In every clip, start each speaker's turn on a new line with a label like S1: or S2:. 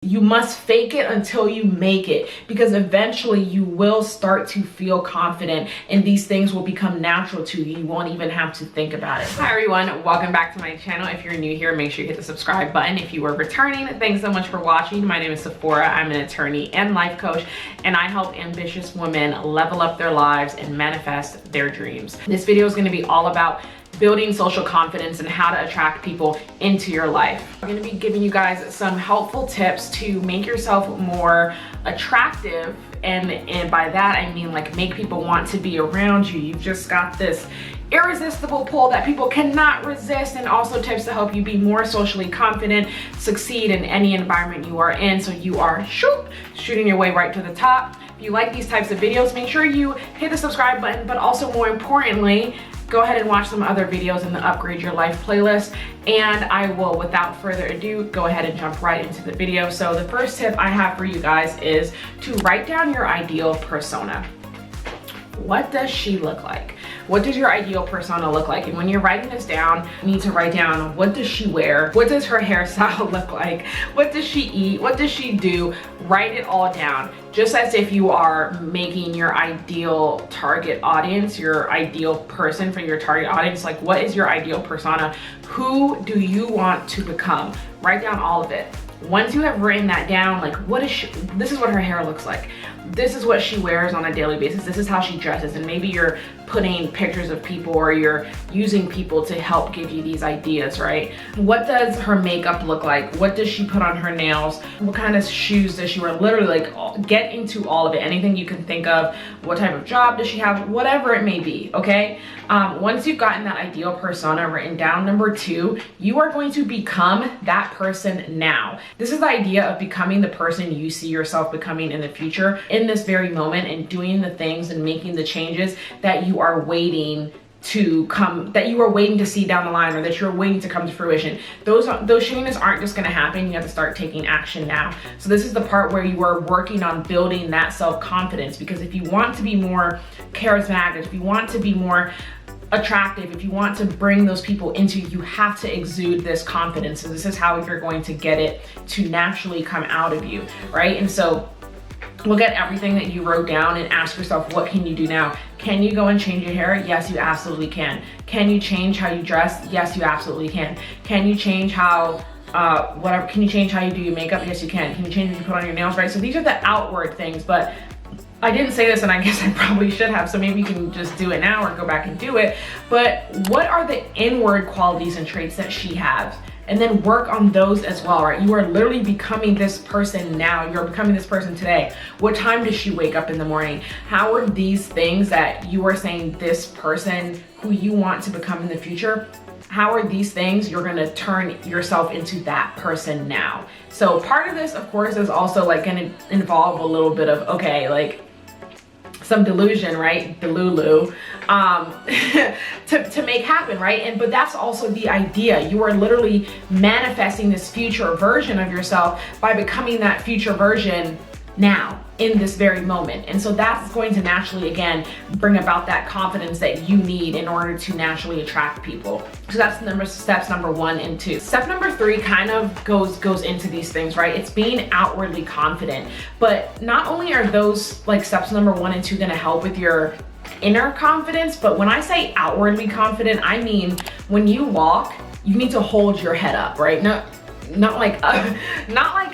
S1: You must fake it until you make it, because eventually you will start to feel confident and these things will become natural to you. You won't even have to think about it. Hi everyone, welcome back to my channel. If you're new here, make sure you hit the subscribe button. If you are returning, thanks so much for watching. My name is Sephora. I'm an attorney and life coach, and I help ambitious women level up their lives and manifest their dreams. This video is going to be all about building social confidence and how to attract people into your life. I'm going to be giving you guys some helpful tips to make yourself more attractive, and by that I mean like make people want to be around you. You've just got this irresistible pull that people cannot resist, and also tips to help you be more socially confident, succeed in any environment you are in, so you are shooting your way right to the top. If you like these types of videos, make sure you hit the subscribe button, but also more importantly, go ahead and watch some other videos in the Upgrade Your Life playlist. And I will, without further ado, go ahead and jump right into the video. So the first tip I have for you guys is to write down your ideal persona. What does she look like? What does your ideal persona look like? And when you're writing this down, you need to write down, what does she wear? What does her hairstyle look like? What does she eat? What does she do? Write it all down, just as if you are making your ideal target audience, your ideal person for your target audience. Like, what is your ideal persona? Who do you want to become? Write down all of it. Once you have written that down, like, what is she, this is what her hair looks like. This is what she wears on a daily basis. This is how she dresses. And maybe you're putting pictures of people, or you're using people to help give you these ideas, right? What does her makeup look like? What does she put on her nails? What kind of shoes does she wear? Literally, like, get into all of it. Anything you can think of. What type of job does she have? Whatever it may be, okay? Once you've gotten that ideal persona written down, number 2, you are going to become that person now. This is the idea of becoming the person you see yourself becoming in the future, in this very moment, and doing the things and making the changes that you are waiting to come, that you are waiting to see down the line, or that you're waiting to come to fruition. Those changes aren't just going to happen. You have to start taking action now. So this is the part where you are working on building that self-confidence, because if you want to be more charismatic, if you want to be more attractive, if you want to bring those people into you, have to exude this confidence. So this is how you're going to get it to naturally come out of you, right? And so look at everything that you wrote down and ask yourself, what can you do now? Can you go and change your hair? Yes, you absolutely can. Can you change how you dress? Yes, you absolutely can. Can you change how can you change how you do your makeup? Yes, you can. Can you change what you put on your nails, right? So these are the outward things, but I didn't say this, and I guess I probably should have, so maybe you can just do it now or go back and do it. But what are the inward qualities and traits that she has? And then work on those as well, right? You are literally becoming this person now. You're becoming this person today. What time does she wake up in the morning? How are these things that you are saying, this person who you want to become in the future, how are these things you're gonna turn yourself into that person now? So part of this, of course, is also like gonna involve a little bit of, okay, like some delusion, right? Delulu, to make happen, right? But that's also the idea. You are literally manifesting this future version of yourself by becoming that future version now, in this very moment. And so that's going to naturally, again, bring about that confidence that you need in order to naturally attract people. So that's steps number 1 and 2. Step number 3 kind of goes into these things, right? It's being outwardly confident. But not only are those like steps number 1 and 2 gonna help with your inner confidence, but when I say outwardly confident, I mean when you walk, you need to hold your head up, right? Not like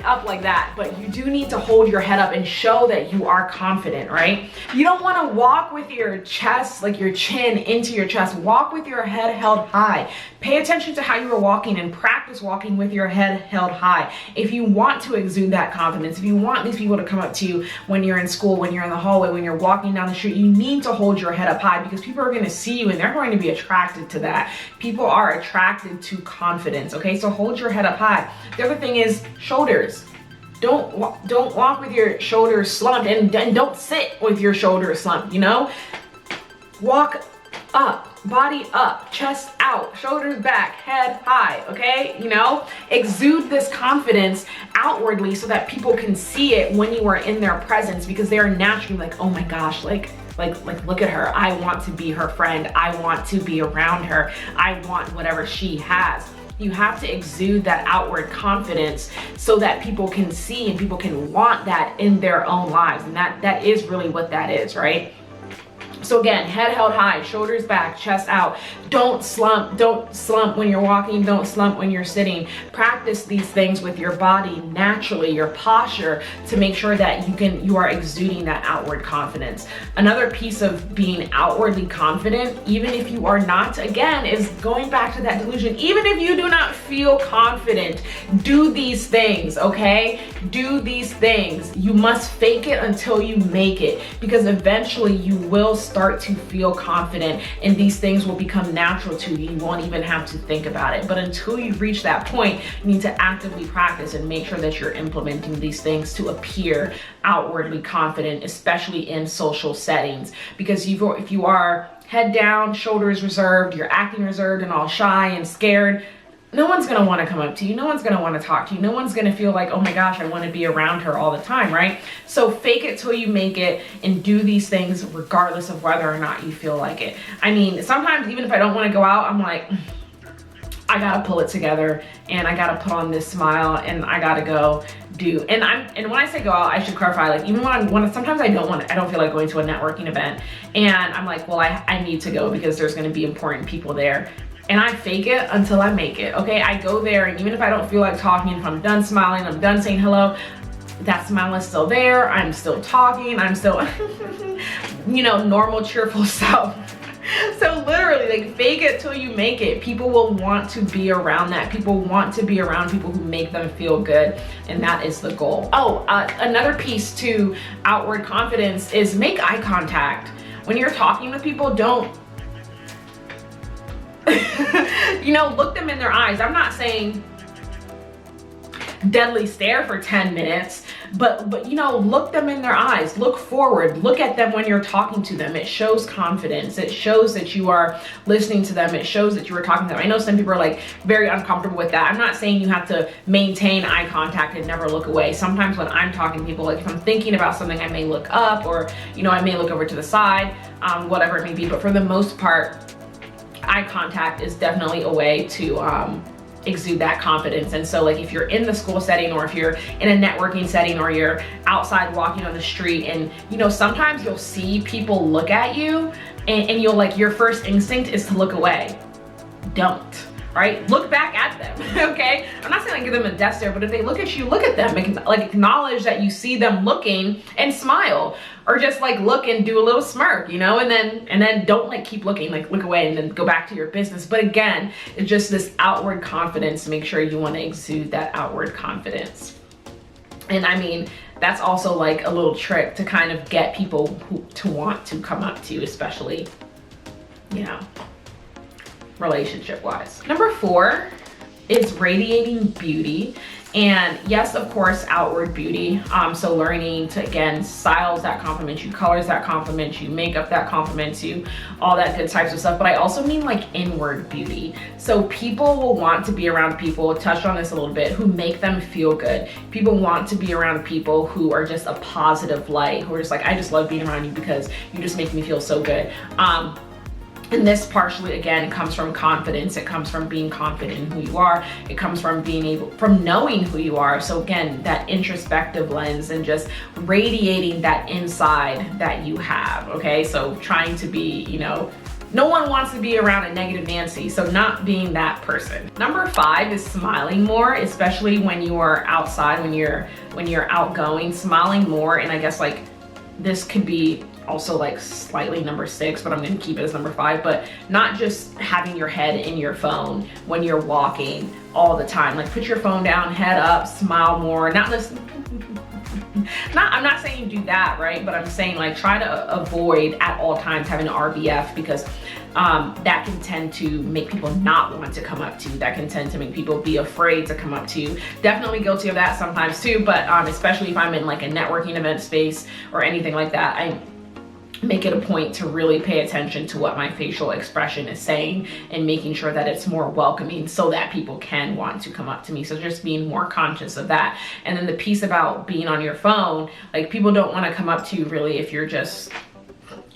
S1: up like that, but you do need to hold your head up and show that you are confident, right? You don't want to walk with your chest, like your chin into your chest. Walk with your head held high. Pay attention to how you are walking and practice walking with your head held high. If you want to exude that confidence, if you want these people to come up to you when you're in school, when you're in the hallway, when you're walking down the street, you need to hold your head up high, because people are going to see you and they're going to be attracted to that. People are attracted to confidence, okay? So hold your head up high. The other thing is shoulders. Don't walk with your shoulders slumped, and don't sit with your shoulders slumped, you know? Walk up, body up, chest out, shoulders back, head high, okay? You know, exude this confidence outwardly so that people can see it when you are in their presence, because they are naturally like, oh my gosh, like look at her. I want to be her friend. I want to be around her. I want whatever she has. You have to exude that outward confidence so that people can see and people can want that in their own lives. And that is really what that is, right? So again, head held high, shoulders back, chest out. Don't slump when you're walking, don't slump when you're sitting. Practice these things with your body naturally, your posture, to make sure that you are exuding that outward confidence. Another piece of being outwardly confident, even if you are not, again, is going back to that delusion. Even if you do not feel confident, do these things, okay? Do these things. You must fake it until you make it, because eventually you will start to feel confident and these things will become natural to you. You won't even have to think about it. But until you reach that point, you need to actively practice and make sure that you're implementing these things to appear outwardly confident, especially in social settings. Because if you are head down, shoulders reserved, you're acting reserved and all shy and scared, no one's going to want to come up to you. No one's going to want to talk to you. No one's going to feel like, oh my gosh, I want to be around her all the time, right? So fake it till you make it and do these things regardless of whether or not you feel like it. I mean, sometimes even if I don't want to go out, I'm like, I got to pull it together and I got to put on this smile and I got to go do. And when I say go out, I should clarify, like even when sometimes I don't feel like going to a networking event and I'm like, well, I need to go because there's going to be important people there. And I fake it until I make it, okay? I go there, and even if I don't feel like talking, if I'm done smiling, I'm done saying hello, that smile is still there, I'm still talking, I'm still, normal, cheerful self. So literally, like, fake it till you make it. People will want to be around that. People want to be around people who make them feel good, and that is the goal. Oh, another piece to outward confidence is make eye contact. When you're talking with people, don't look them in their eyes. I'm not saying deadly stare for 10 minutes, but look them in their eyes, look forward, look at them when you're talking to them. It shows confidence. It shows that you are listening to them. It shows that you are talking to them. I know some people are like very uncomfortable with that. I'm not saying you have to maintain eye contact and never look away. Sometimes when I'm talking to people, like if I'm thinking about something, I may look up or, I may look over to the side, whatever it may be. But for the most part, eye contact is definitely a way to exude that confidence. And so like if you're in the school setting or if you're in a networking setting or you're outside walking on the street and sometimes you'll see people look at you and you'll like, your first instinct is to look away. Don't. Right? Look back at them, okay? I'm not saying like give them a death stare, but if they look at you, look at them and like acknowledge that you see them looking and smile, or just like look and do a little smirk, and then don't like keep looking, like look away and then go back to your business. But again, it's just this outward confidence. Make sure you want to exude that outward confidence. And I mean, that's also like a little trick to kind of get people to want to come up to you, especially, relationship wise. Number 4 is radiating beauty. And yes, of course, outward beauty. So learning to, again, styles that compliment you, colors that compliment you, makeup that compliments you, all that good types of stuff. But I also mean like inward beauty. So people will want to be around people, touched on this a little bit, who make them feel good. People want to be around people who are just a positive light, who are just like, I just love being around you because you just make me feel so good. And this partially, again, comes from confidence. It comes from being confident in who you are. It comes from from knowing who you are. So again, that introspective lens and just radiating that inside that you have, okay? So trying to be, no one wants to be around a negative Nancy, so not being that person. Number 5 is smiling more, especially when you are outside, when you're outgoing, smiling more. And I guess like this could be also like slightly number 6, but I'm gonna keep it as number 5, but not just having your head in your phone when you're walking all the time. Like put your phone down, head up, smile more, not listen. I'm not saying do that, right? But I'm saying like try to avoid at all times having an RBF, because that can tend to make people not want to come up to you. That can tend to make people be afraid to come up to you. Definitely guilty of that sometimes too, but especially if I'm in like a networking event space or anything like that, I make it a point to really pay attention to what my facial expression is saying and making sure that it's more welcoming so that people can want to come up to me. So just being more conscious of that. And then the piece about being on your phone, like people don't want to come up to you really if you're just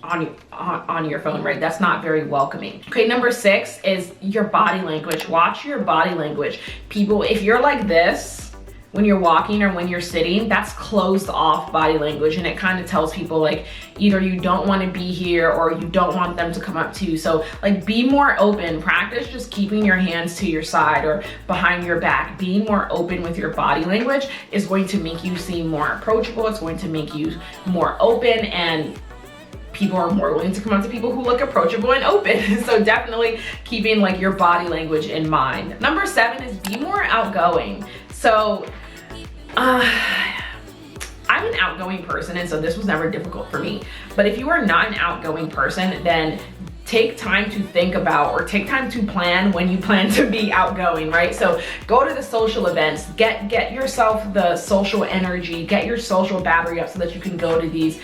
S1: on your phone, right? That's not very welcoming. Okay, number 6 is your body language. Watch your body language. People, if you're like this when you're walking or when you're sitting, that's closed off body language, and it kind of tells people like either you don't want to be here or you don't want them to come up to you. So like, be more open. Practice just keeping your hands to your side or behind your back. Being more open with your body language is going to make you seem more approachable. It's going to make you more open, and people are more willing to come up to people who look approachable and open. So definitely keeping like your body language in mind. Number 7 is be more outgoing. So I'm an outgoing person, and so this was never difficult for me. But if you are not an outgoing person, then take time to think about or take time to plan when you plan to be outgoing, right? So go to the social events, get yourself the social energy, get your social battery up so that you can go to these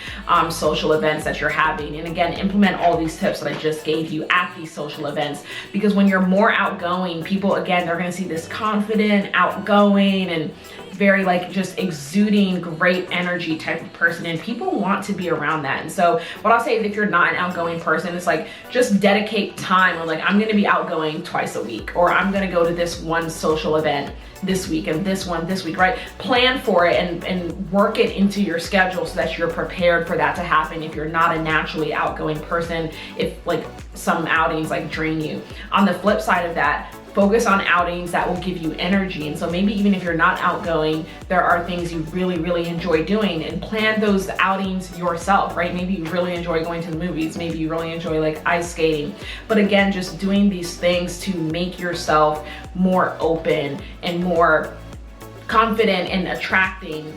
S1: social events that you're having. And again, implement all these tips that I just gave you at these social events, because when you're more outgoing, people, again, they're gonna see this confident, outgoing, and very like just exuding great energy type of person, and people want to be around that. And so what I'll say is, if you're not an outgoing person, it's like just dedicate time on like, I'm gonna be outgoing twice a week, or I'm gonna go to this one social event this week and this one this week, right? Plan for it and work it into your schedule so that you're prepared for that to happen if you're not a naturally outgoing person, if like some outings like drain you. On the flip side of that, focus on outings that will give you energy. And so maybe even if you're not outgoing, there are things you really, really enjoy doing, and plan those outings yourself, right? Maybe you really enjoy going to the movies. Maybe you really enjoy like ice skating. But again, just doing these things to make yourself more open and more confident and attracting,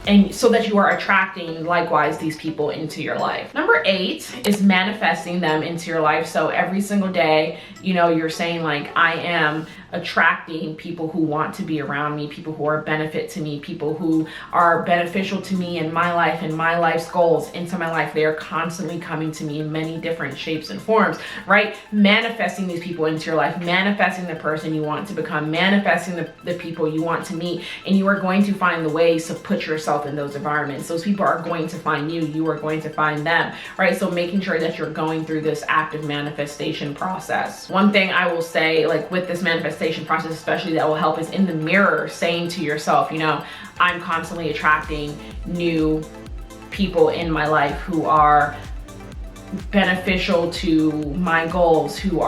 S1: and so that you are attracting likewise these people into your life. Number 8 is manifesting them into your life. So every single day, you know, you're saying like, I am attracting people who want to be around me, people who are a benefit to me, people who are beneficial to me in my life and my life's goals into my life. They are constantly coming to me in many different shapes and forms, right? Manifesting these people into your life, manifesting the person you want to become, manifesting the people you want to meet, and you are going to find the ways to put yourself in those environments. Those people are going to find you, you are going to find them, right? So making sure that you're going through this active manifestation process. One thing I will say, like with this manifestation process especially, that will help is in the mirror saying to yourself, you know, I'm constantly attracting new people in my life who are beneficial to my goals, who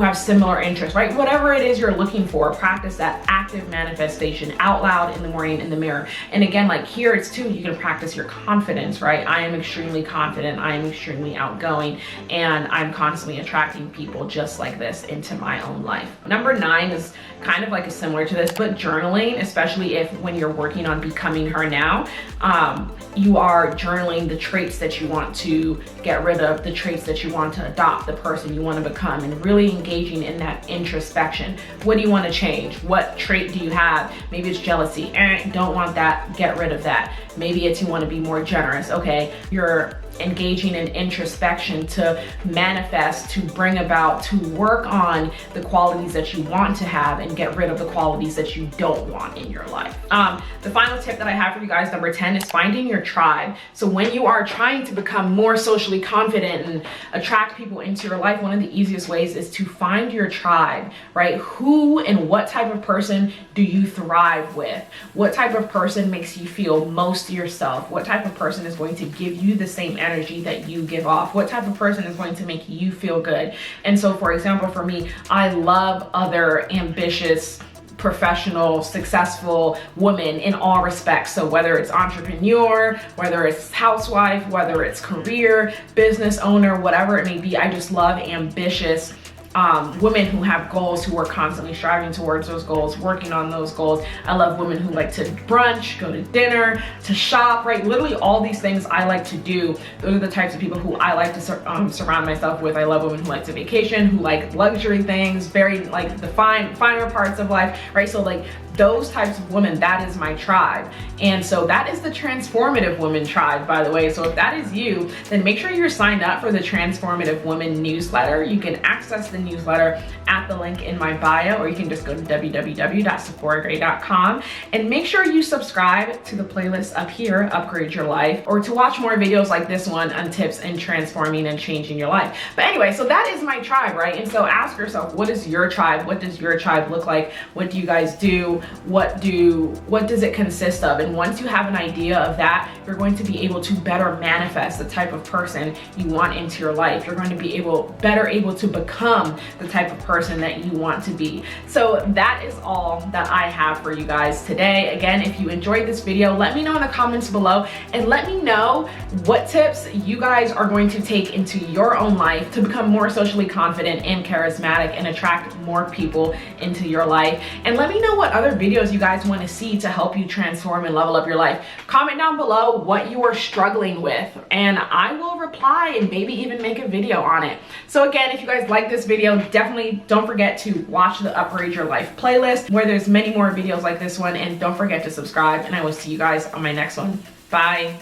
S1: have similar interests, right? Whatever it is you're looking for, practice that active manifestation out loud in the morning in the mirror. And again, like here it's too, you can practice your confidence, right? I am extremely confident, I am extremely outgoing, and I'm constantly attracting people just like this into my own life. Number 9 is kind of like similar to this, but journaling, especially if when you're working on becoming her now, you are journaling the traits that you want to get rid of, the traits that you want to adopt, the person you want to become, and really engaging in that introspection. What do you want to change? What trait do you have? Maybe it's jealousy. Don't want that. Get rid of that. Maybe it's you want to be more generous. Okay, you're engaging in introspection to manifest, to bring about, to work on the qualities that you want to have and get rid of the qualities that you don't want in your life. The final tip that I have for you guys, number 10, is finding your tribe. So when you are trying to become more socially confident and attract people into your life, one of the easiest ways is to find your tribe, right? Who and what type of person do you thrive with? What type of person makes you feel most yourself? What type of person is going to give you the same energy that you give off? What type of person is going to make you feel good? And so, for example, for me, I love other ambitious, professional, successful women in all respects. So whether it's entrepreneur, whether it's housewife, whether it's career, business owner, whatever it may be, I just love ambitious women who have goals, who are constantly striving towards those goals, working on those goals. I love women who like to brunch, go to dinner, to shop, right? Literally all these things I like to do. Those are the types of people who I like to surround myself with. I love women who like to vacation, who like luxury things, very like the finer parts of life, right? So like those types of women, that is my tribe. And so that is the Transformative Woman tribe, by the way. So if that is you, then make sure you're signed up for the Transformative Woman newsletter. You can access the newsletter at the link in my bio, or you can just go to www.sephoragray.com and make sure you subscribe to the playlist up here, Upgrade Your Life, or to watch more videos like this one on tips in transforming and changing your life. But anyway, so that is my tribe, right? And so ask yourself, what is your tribe? What does your tribe look like? What do you guys do? What does it consist of? And once you have an idea of that, you're going to be able to better manifest the type of person you want into your life. You're going to be better able to become the type of person that you want to be. So that is all that I have for you guys today. Again, if you enjoyed this video, let me know in the comments below, and let me know what tips you guys are going to take into your own life to become more socially confident and charismatic and attract more people into your life. And let me know what other videos you guys want to see to help you transform and level up your life. Comment down below what you are struggling with, and I will reply and maybe even make a video on it. So again, if you guys like this video, definitely don't forget to watch the Upgrade Your Life playlist where there's many more videos like this one, and don't forget to subscribe, and I will see you guys on my next one. Bye.